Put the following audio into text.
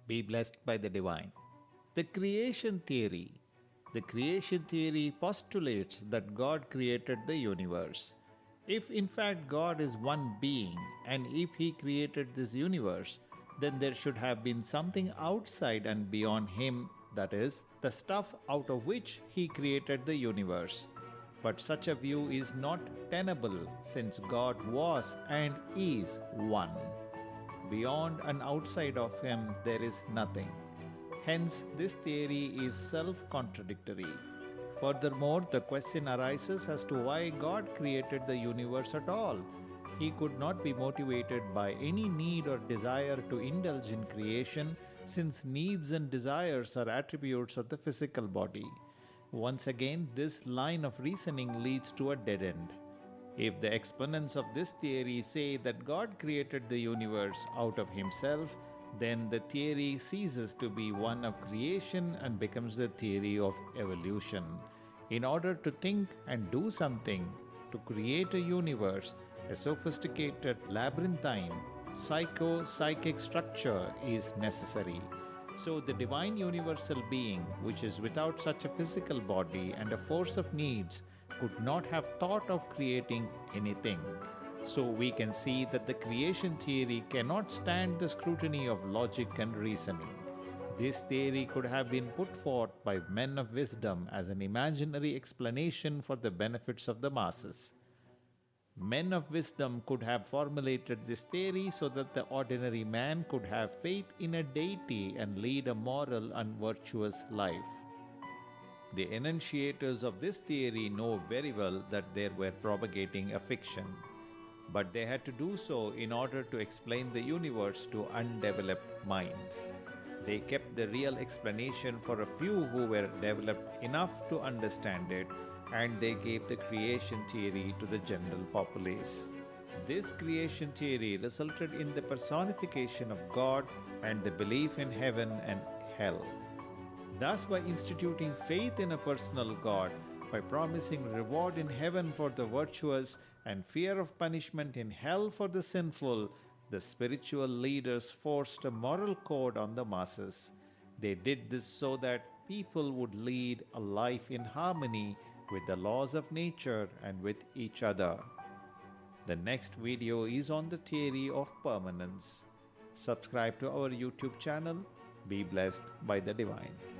Be blessed by the divine. The creation theory. The creation theory postulates that God created the universe. If in fact God is one being, and if He created this universe, then there should have been something outside and beyond Him, that is, the stuff out of which He created the universe. But such a view is not tenable since God was and is one. Beyond and outside of Him, there is nothing. Hence, this theory is self contradictory. Furthermore, the question arises as to why God created the universe at all. He could not be motivated by any need or desire to indulge in creation, since needs and desires are attributes of the physical body. Once again, this line of reasoning leads to a dead end. If the exponents of this theory say that God created the universe out of Himself, then the theory ceases to be one of creation and becomes the theory of evolution. In order to think and do something, to create a universe, a sophisticated labyrinthine psychic structure is necessary. So, the divine universal being, which is without such a physical body and a force of needs, could not have thought of creating anything. So, we can see that the creation theory cannot stand the scrutiny of logic and reasoning. This theory could have been put forth by men of wisdom as an imaginary explanation for the benefits of the masses. Men of wisdom could have formulated this theory so that the ordinary man could have faith in a deity and lead a moral and virtuous life. The enunciators of this theory know very well that they were propagating a fiction, but they had to do so in order to explain the universe to undeveloped minds. They kept the real explanation for a few who were developed enough to understand it, and they gave the creation theory to the general populace. This creation theory resulted in the personification of God and the belief in heaven and hell. Thus, by instituting faith in a personal God, by promising reward in heaven for the virtuous and fear of punishment in hell for the sinful, the spiritual leaders forced a moral code on the masses. They did this so that people would lead a life in harmony with the laws of nature and with each other. The next video is on the theory of permanence. Subscribe to our YouTube channel. Be blessed by the divine.